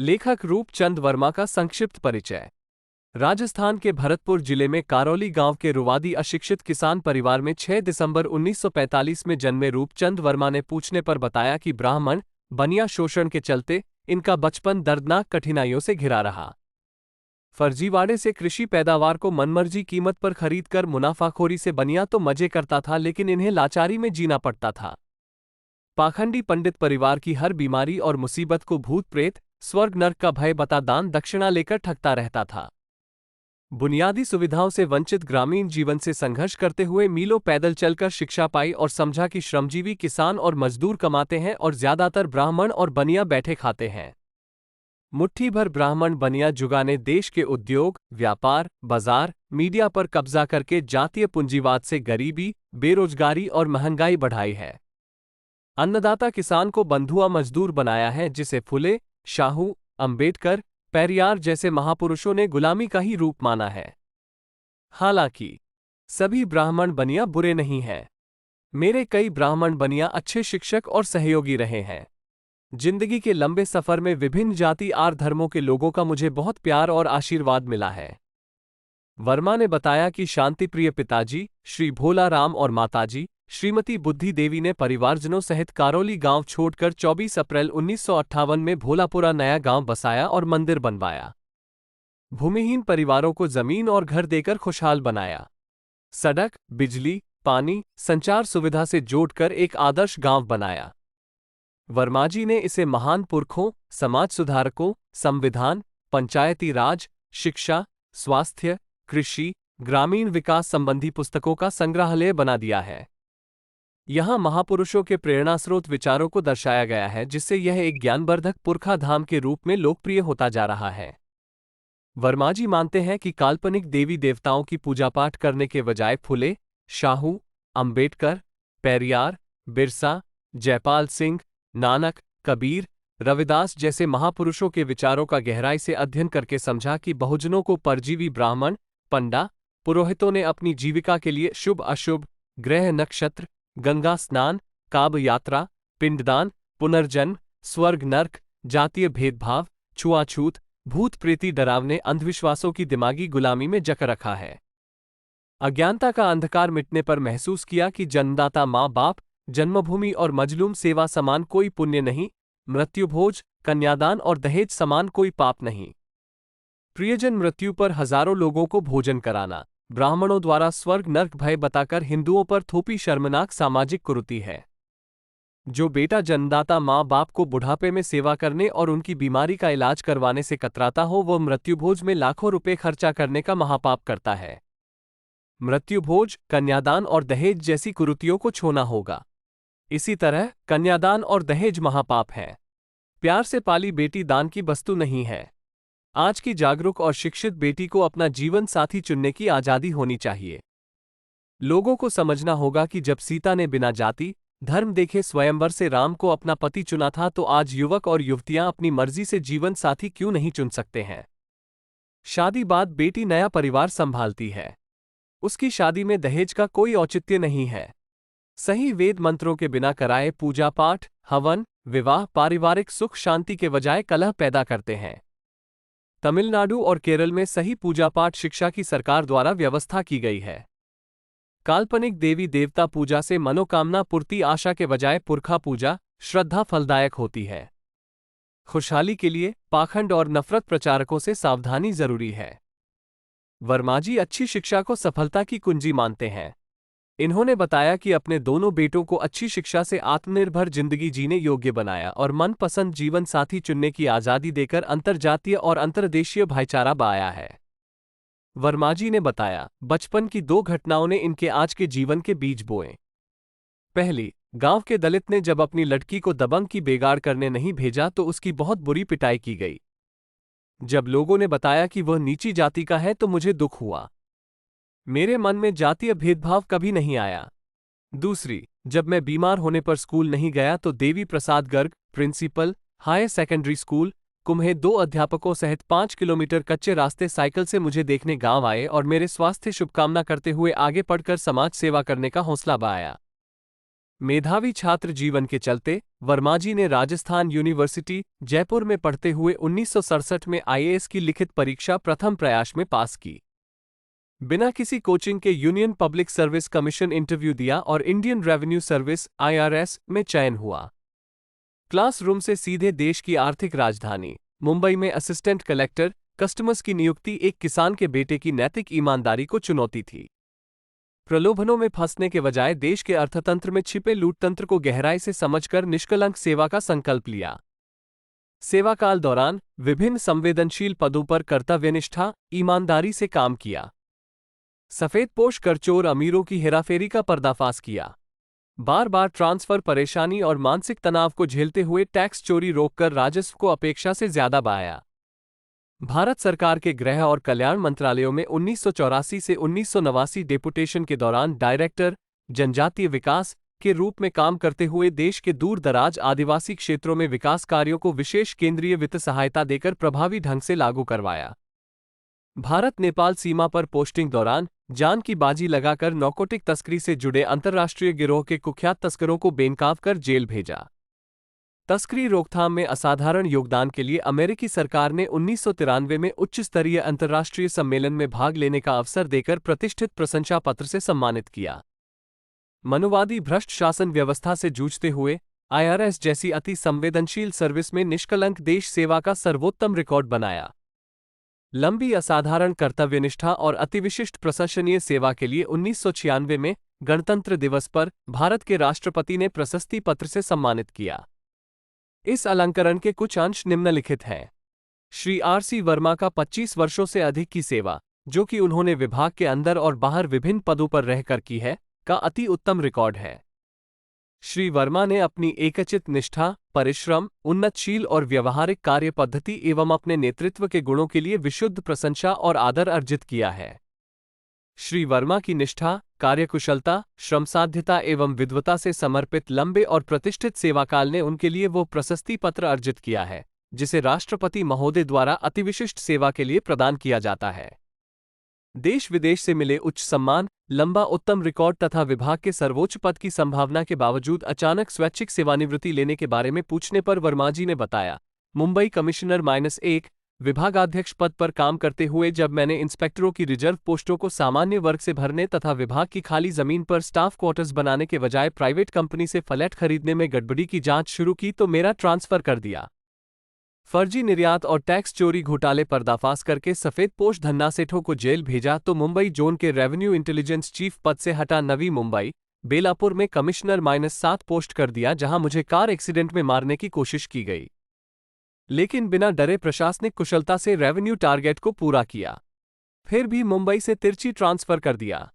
लेखक रूपचंद वर्मा का संक्षिप्त परिचय। राजस्थान के भरतपुर जिले में करौली गांव के रुवादी अशिक्षित किसान परिवार में 6 दिसंबर 1945 में जन्मे रूपचंद वर्मा ने पूछने पर बताया कि ब्राह्मण बनिया शोषण के चलते इनका बचपन दर्दनाक कठिनाइयों से घिरा रहा। फर्जीवाड़े से कृषि पैदावार को मनमर्जी कीमत पर खरीदकर मुनाफाखोरी से बनिया तो मजे करता था, लेकिन इन्हें लाचारी में जीना पड़ता था। पाखंडी पंडित परिवार की हर बीमारी और मुसीबत को भूत प्रेत, स्वर्ग नर्क का भय बता दान दक्षिणा लेकर ठगता रहता था। बुनियादी सुविधाओं से वंचित ग्रामीण जीवन से संघर्ष करते हुए मीलों पैदल चलकर शिक्षा पाई और समझा कि श्रमजीवी किसान और मजदूर कमाते हैं और ज्यादातर ब्राह्मण और बनिया बैठे खाते हैं। मुट्ठी भर ब्राह्मण बनिया जुगाने देश के उद्योग, व्यापार, बाजार, मीडिया पर कब्जा करके जातीय पूंजीवाद से गरीबी, बेरोजगारी और महंगाई बढ़ाई है। अन्नदाता किसान को बंधुआ मजदूर बनाया है, जिसे फुले, शाहू, अंबेडकर, पेरियार जैसे महापुरुषों ने गुलामी का ही रूप माना है। हालांकि सभी ब्राह्मण बनिया बुरे नहीं हैं। मेरे कई ब्राह्मण बनिया अच्छे शिक्षक और सहयोगी रहे हैं। जिंदगी के लंबे सफर में विभिन्न जाति और धर्मों के लोगों का मुझे बहुत प्यार और आशीर्वाद मिला है। वर्मा ने बताया कि शांतिप्रिय पिताजी श्री भोला राम और माताजी श्रीमती बुद्धि देवी ने परिवारजनों सहित करौली गांव छोड़कर 24 अप्रैल 1958 में भोलापुरा नया गांव बसाया और मंदिर बनवाया। भूमिहीन परिवारों को जमीन और घर देकर खुशहाल बनाया। सड़क, बिजली, पानी, संचार सुविधा से जोड़कर एक आदर्श गांव बनाया। वर्माजी ने इसे महान पुरखों, समाज सुधारकों, संविधान, पंचायती राज, शिक्षा, स्वास्थ्य, कृषि, ग्रामीण विकास संबंधी पुस्तकों का संग्रहालय बना दिया है। यहाँ महापुरुषों के प्रेरणास्रोत विचारों को दर्शाया गया है, जिससे यह एक ज्ञानवर्धक पुरखा धाम के रूप में लोकप्रिय होता जा रहा है। वर्माजी मानते हैं कि काल्पनिक देवी देवताओं की पूजा पाठ करने के बजाय फुले, शाहू, अंबेडकर, पेरियार, बिरसा, जयपाल सिंह, नानक, कबीर, रविदास जैसे महापुरुषों के विचारों का गहराई से अध्ययन करके समझा कि बहुजनों को परजीवी ब्राह्मण, पंडा, पुरोहितों ने अपनी जीविका के लिए शुभ अशुभ, ग्रह नक्षत्र, गंगा स्नान, काब यात्रा, पिंडदान, पुनर्जन्म, स्वर्ग नर्क, जातीय भेदभाव, छुआछूत, भूत प्रेती डरावने अंधविश्वासों की दिमागी गुलामी में जकड़ रखा है। अज्ञानता का अंधकार मिटने पर महसूस किया कि जन्मदाता माँ बाप, जन्मभूमि और मजलूम सेवा समान कोई पुण्य नहीं, मृत्युभोज, कन्यादान और दहेज समान कोई पाप नहीं। प्रियजन मृत्यु पर हजारों लोगों को भोजन कराना ब्राह्मणों द्वारा स्वर्ग नर्क भय बताकर हिंदुओं पर थोपी शर्मनाक सामाजिक कुरीति है। जो बेटा जन्मदाता माँ बाप को बुढ़ापे में सेवा करने और उनकी बीमारी का इलाज करवाने से कतराता हो, वह मृत्युभोज में लाखों रुपए खर्चा करने का महापाप करता है। मृत्युभोज, कन्यादान और दहेज जैसी कुरीतियों को छोड़ना होगा। इसी तरह कन्यादान और दहेज महापाप है। प्यार से पाली बेटी दान की वस्तु नहीं है। आज की जागरूक और शिक्षित बेटी को अपना जीवन साथी चुनने की आजादी होनी चाहिए। लोगों को समझना होगा कि जब सीता ने बिना जाति धर्म देखे स्वयंवर से राम को अपना पति चुना था, तो आज युवक और युवतियां अपनी मर्जी से जीवन साथी क्यों नहीं चुन सकते हैं। शादी बाद बेटी नया परिवार संभालती है। उसकी शादी में दहेज का कोई औचित्य नहीं है। सही वेद मंत्रों के बिना कराए पूजा पाठ, हवन, विवाह पारिवारिक सुख शांति के बजाय कलह पैदा करते हैं। तमिलनाडु और केरल में सही पूजा पाठ शिक्षा की सरकार द्वारा व्यवस्था की गई है। काल्पनिक देवी देवता पूजा से मनोकामना पूर्ति आशा के बजाय पुरखा पूजा श्रद्धा फलदायक होती है। खुशहाली के लिए पाखंड और नफरत प्रचारकों से सावधानी जरूरी है। वर्माजी अच्छी शिक्षा को सफलता की कुंजी मानते हैं। इन्होंने बताया कि अपने दोनों बेटों को अच्छी शिक्षा से आत्मनिर्भर जिंदगी जीने योग्य बनाया और मनपसंद जीवन साथी चुनने की आजादी देकर अंतर्जातीय और अंतर्देशीय भाईचारा बढ़ाया है। वर्माजी ने बताया, बचपन की 2 घटनाओं ने इनके आज के जीवन के बीज बोए। पहली, गांव के दलित ने जब अपनी लड़की को दबंग की बेगाड़ करने नहीं भेजा तो उसकी बहुत बुरी पिटाई की गई। जब लोगों ने बताया कि वह नीची जाति का है तो मुझे दुख हुआ। मेरे मन में जातीय भेदभाव कभी नहीं आया। दूसरी, जब मैं बीमार होने पर स्कूल नहीं गया तो Devi Prasad Garg, principal, higher secondary school, Kumhe 2 अध्यापकों सहित 5 किलोमीटर कच्चे रास्ते साइकिल से मुझे देखने गांव आए और मेरे स्वास्थ्य शुभकामना करते हुए आगे पढ़कर समाज सेवा करने का हौसला बढ़ाया। मेधावी छात्र जीवन के चलते वर्माजी ने राजस्थान यूनिवर्सिटी जयपुर में पढ़ते हुए 1967 में आईएएस की लिखित परीक्षा प्रथम प्रयास में पास की। बिना किसी कोचिंग के union public service commission interview दिया और इंडियन रेवेन्यू सर्विस आईआरएस में चयन हुआ। क्लासरूम से सीधे देश की आर्थिक राजधानी मुंबई में असिस्टेंट कलेक्टर कस्टम्स की नियुक्ति एक किसान के बेटे की नैतिक ईमानदारी को चुनौती थी। प्रलोभनों में फंसने के बजाय देश के अर्थतंत्र में छिपे लूटतंत्र को गहराई से समझकर निष्कलंक सेवा का संकल्प लिया। सेवाकाल दौरान विभिन्न संवेदनशील पदों पर कर्तव्यनिष्ठा, ईमानदारी से काम किया। सफेदपोश करचोर अमीरों की हेराफेरी का पर्दाफाश किया। बार बार ट्रांसफर परेशानी और मानसिक तनाव को झेलते हुए टैक्स चोरी रोककर राजस्व को अपेक्षा से ज्यादा बढ़ाया। भारत सरकार के गृह और कल्याण मंत्रालयों में 1984 से 1989 डेपुटेशन के दौरान डायरेक्टर जनजातीय विकास के रूप में काम करते हुए देश के दूर दराज आदिवासी क्षेत्रों में विकास कार्यों को विशेष केंद्रीय वित्त सहायता देकर प्रभावी ढंग से लागू करवाया। भारत नेपाल सीमा पर पोस्टिंग दौरान जान की बाजी लगाकर नौकोटिक तस्करी से जुड़े अंतर्राष्ट्रीय गिरोह के कुख्यात तस्करों को बेनकाब कर जेल भेजा। तस्करी रोकथाम में असाधारण योगदान के लिए अमेरिकी सरकार ने 1993 में उच्च स्तरीय अंतर्राष्ट्रीय सम्मेलन में भाग लेने का अवसर देकर प्रतिष्ठित प्रशंसा पत्र से सम्मानित किया। मनुवादी भ्रष्ट शासन व्यवस्था से जूझते हुए आईआरएस जैसी अति संवेदनशील सर्विस में निष्कलंक देश सेवा का सर्वोत्तम रिकॉर्ड बनाया। लंबी असाधारण कर्तव्यनिष्ठा और अतिविशिष्ट प्रशंसनीय सेवा के लिए 1996 में गणतंत्र दिवस पर भारत के राष्ट्रपति ने प्रशस्ति पत्र से सम्मानित किया। इस अलंकरण के कुछ अंश निम्नलिखित हैं। श्री आर.सी. वर्मा का 25 वर्षों से अधिक की सेवा, जो कि उन्होंने विभाग के अंदर और बाहर विभिन्न पदों पर रहकर की है, का अति उत्तम रिकॉर्ड है। श्री वर्मा ने अपनी एकचित निष्ठा, परिश्रम, उन्नतशील और व्यवहारिक कार्य पद्धति एवं अपने नेतृत्व के गुणों के लिए विशुद्ध प्रशंसा और आदर अर्जित किया है। श्री वर्मा की निष्ठा, कार्यकुशलता, श्रमसाध्यता एवं विद्वता से समर्पित लंबे और प्रतिष्ठित सेवाकाल ने उनके लिए वो प्रशस्ति पत्र अर्जित किया है, जिसे राष्ट्रपति महोदय द्वारा अतिविशिष्ट सेवा के लिए प्रदान किया जाता है। देश विदेश से मिले उच्च सम्मान, लंबा उत्तम रिकॉर्ड तथा विभाग के सर्वोच्च पद की संभावना के बावजूद अचानक स्वैच्छिक सेवानिवृत्ति लेने के बारे में पूछने पर वर्माजी ने बताया, मुंबई कमिश्नर -1 विभागाध्यक्ष पद पर काम करते हुए जब मैंने इंस्पेक्टरों की रिजर्व पोस्टों को सामान्य वर्ग से भरने तथा विभाग की खाली जमीन पर स्टाफ क्वार्टर्स बनाने के बजाय प्राइवेट कंपनी से फ्लैट खरीदने में गड़बड़ी की जांच शुरू की तो मेरा ट्रांसफर कर दिया। फर्जी निर्यात और टैक्स चोरी घोटाले पर्दाफाश करके सफेदपोश धन्ना सेठों को जेल भेजा तो मुंबई जोन के रेवेन्यू इंटेलिजेंस चीफ पद से हटा नवी मुंबई बेलापुर में कमिश्नर -7 पोस्ट कर दिया, जहां मुझे कार एक्सीडेंट में मारने की कोशिश की गई, लेकिन बिना डरे प्रशासनिक कुशलता से रेवेन्यू टारगेट को पूरा किया। फिर भी मुंबई से तिरची ट्रांसफर कर दिया।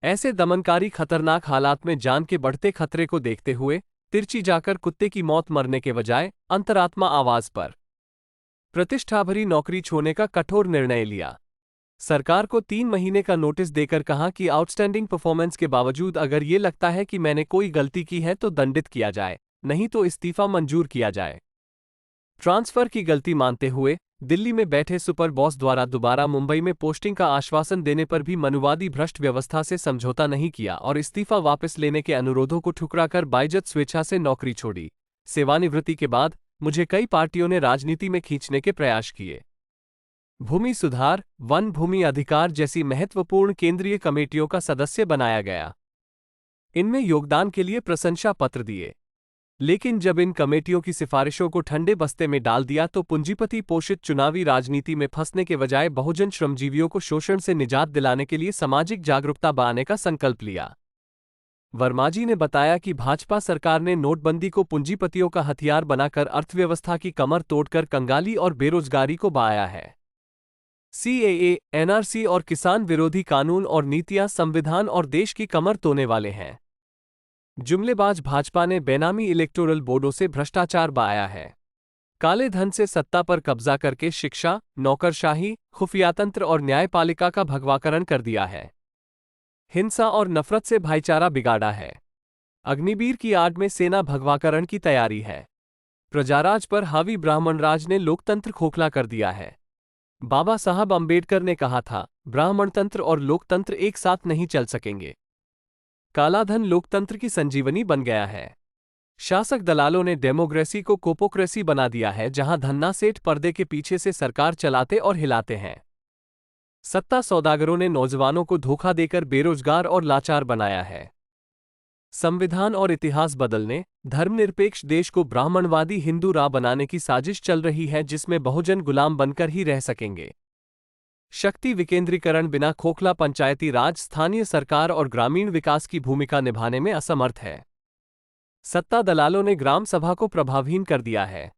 ऐसे दमनकारी खतरनाक हालात में जान के बढ़ते खतरे को देखते हुए तिरची जाकर कुत्ते की मौत मरने के बजाय अंतरात्मा आवाज पर प्रतिष्ठा भरी नौकरी छोड़ने का कठोर निर्णय लिया। सरकार को 3 महीने का नोटिस देकर कहा कि आउटस्टैंडिंग परफॉर्मेंस के बावजूद अगर ये लगता है कि मैंने कोई गलती की है तो दंडित किया जाए, नहीं तो इस्तीफा मंजूर किया जाए। ट्रांसफर की गलती मानते हुए दिल्ली में बैठे सुपर बॉस द्वारा दोबारा मुंबई में पोस्टिंग का आश्वासन देने पर भी मनुवादी भ्रष्ट व्यवस्था से समझौता नहीं किया और इस्तीफा वापस लेने के अनुरोधों को ठुकराकर बाइज्जत स्वेच्छा से नौकरी छोड़ी। सेवानिवृत्ति के बाद मुझे कई पार्टियों ने राजनीति में खींचने के प्रयास किए। भूमि सुधार, वन भूमि अधिकार जैसी महत्वपूर्ण केंद्रीय कमेटियों का सदस्य बनाया गया। इनमें योगदान के लिए प्रशंसा पत्र दिए, लेकिन जब इन कमेटियों की सिफारिशों को ठंडे बस्ते में डाल दिया तो पूंजीपति पोषित चुनावी राजनीति में फंसने के बजाय बहुजन श्रमजीवियों को शोषण से निजात दिलाने के लिए सामाजिक जागरूकता बढ़ाने का संकल्प लिया। वर्माजी ने बताया कि भाजपा सरकार ने नोटबंदी को पूंजीपतियों का हथियार बनाकर अर्थव्यवस्था की कमर तोड़कर कंगाली और बेरोजगारी को बढ़ाया है। सीएए, एनआरसी और किसान विरोधी कानून और नीतियां संविधान और देश की कमर तोड़ने वाले हैं। जुमलेबाज भाजपा ने बेनामी इलेक्टोरल बोर्डों से भ्रष्टाचार बढ़ाया है। काले धन से सत्ता पर कब्जा करके शिक्षा, नौकरशाही, खुफियातंत्र और न्यायपालिका का भगवाकरण कर दिया है। हिंसा और नफरत से भाईचारा बिगाड़ा है। अग्निवीर की आड़ में सेना भगवाकरण की तैयारी है। प्रजाराज पर हावी ब्राह्मणराज ने लोकतंत्र खोखला कर दिया है। बाबा साहब अंबेडकर ने कहा था, ब्राह्मणतंत्र और लोकतंत्र एक साथ नहीं चल सकेंगे। कालाधन लोकतंत्र की संजीवनी बन गया है। शासक दलालों ने डेमोक्रेसी को कोपोक्रेसी बना दिया है, जहां धन्ना सेठ पर्दे के पीछे से सरकार चलाते और हिलाते हैं। सत्ता सौदागरों ने नौजवानों को धोखा देकर बेरोजगार और लाचार बनाया है। संविधान और इतिहास बदलने, धर्मनिरपेक्ष देश को ब्राह्मणवादी हिंदू राह बनाने की साजिश चल रही है, जिसमें बहुजन गुलाम बनकर ही रह सकेंगे। शक्ति विकेंद्रीकरण बिना खोखला पंचायती राज स्थानीय सरकार और ग्रामीण विकास की भूमिका निभाने में असमर्थ है। सत्ता दलालों ने ग्राम सभा को प्रभावहीन कर दिया है।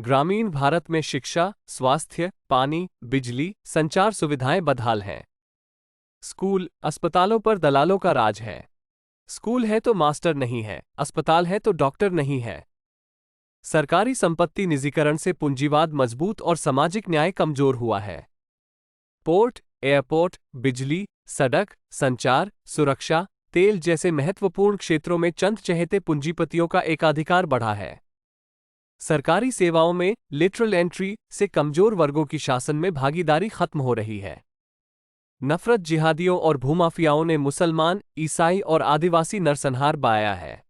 ग्रामीण भारत में शिक्षा, स्वास्थ्य, पानी, बिजली, संचार सुविधाएं बदहाल हैं। स्कूल, अस्पतालों पर दलालों का राज है। स्कूल है तो मास्टर नहीं है, अस्पताल है तो डॉक्टर नहीं है। सरकारी संपत्ति निजीकरण से पूंजीवाद मजबूत और सामाजिक न्याय कमजोर हुआ है। पोर्ट, एयरपोर्ट, बिजली, सड़क, संचार, सुरक्षा, तेल जैसे महत्वपूर्ण क्षेत्रों में चंद चहेते पूंजीपतियों का एकाधिकार बढ़ा है। सरकारी सेवाओं में लिटरल एंट्री से कमजोर वर्गों की शासन में भागीदारी खत्म हो रही है। नफरत जिहादियों और भूमाफियाओं ने मुसलमान, ईसाई और आदिवासी नरसंहार बहाया है।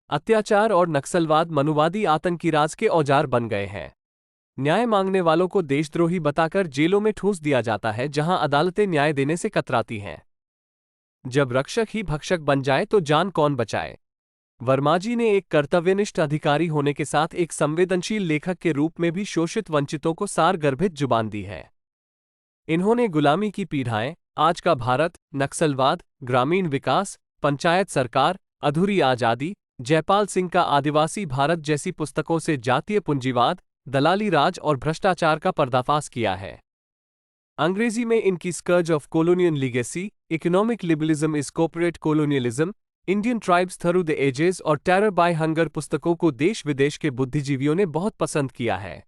अत्याचार और नक्सलवाद मनुवादी आतंकी राज के औजार बन गए हैं। न्याय मांगने वालों को देशद्रोही बताकर जेलों में ठूंस दिया जाता है, जहां अदालतें न्याय देने से कतराती हैं। जब रक्षक ही भक्षक बन जाए तो जान कौन बचाए। वर्माजी ने एक कर्तव्यनिष्ठ अधिकारी होने के साथ एक संवेदनशील लेखक के रूप में भी शोषित वंचितों को सारगर्भित जुबान दी है। इन्होंने गुलामी की पीढ़ाएं, आज का भारत, नक्सलवाद, ग्रामीण विकास, पंचायत सरकार, अधूरी आजादी, जयपाल सिंह का आदिवासी भारत जैसी पुस्तकों से जातीय पूंजीवाद, दलाली राज और भ्रष्टाचार का पर्दाफाश किया है। अंग्रेजी में इनकी scourge of colonial legacy, economic liberalism is corporate colonialism, Indian tribes through the ages और टेरर बाय हंगर पुस्तकों को देश विदेश के बुद्धिजीवियों ने बहुत पसंद किया है।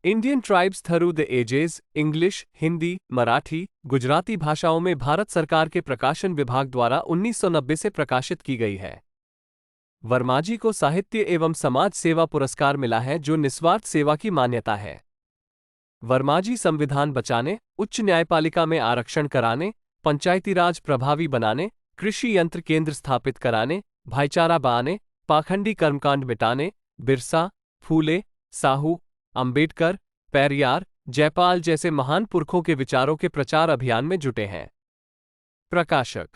Indian tribes through the ages English, Hindi, Marathi, Gujarati भाषाओं में भारत सरकार के प्रकाशन विभाग द्वारा 1990 से प्रकाशित की गई है। वर्माजी को साहित्य एवं समाज सेवा पुरस्कार मिला है, जो निस्वार्थ सेवा की मान्यता है। वर्माजी संविधान बचाने, उच्च न्यायपालिका में आरक्षण कराने, पंचायती राज प्रभावी बनाने, कृषि यंत्र केंद्र स्थापित कराने, भाईचारा बढ़ाने, पाखंडी कर्मकांड मिटाने, बिरसा, फूले, साहू, अंबेडकर, पेरियार, जयपाल जैसे महान पुरखों के विचारों के प्रचार अभियान में जुटे हैं। प्रकाशक।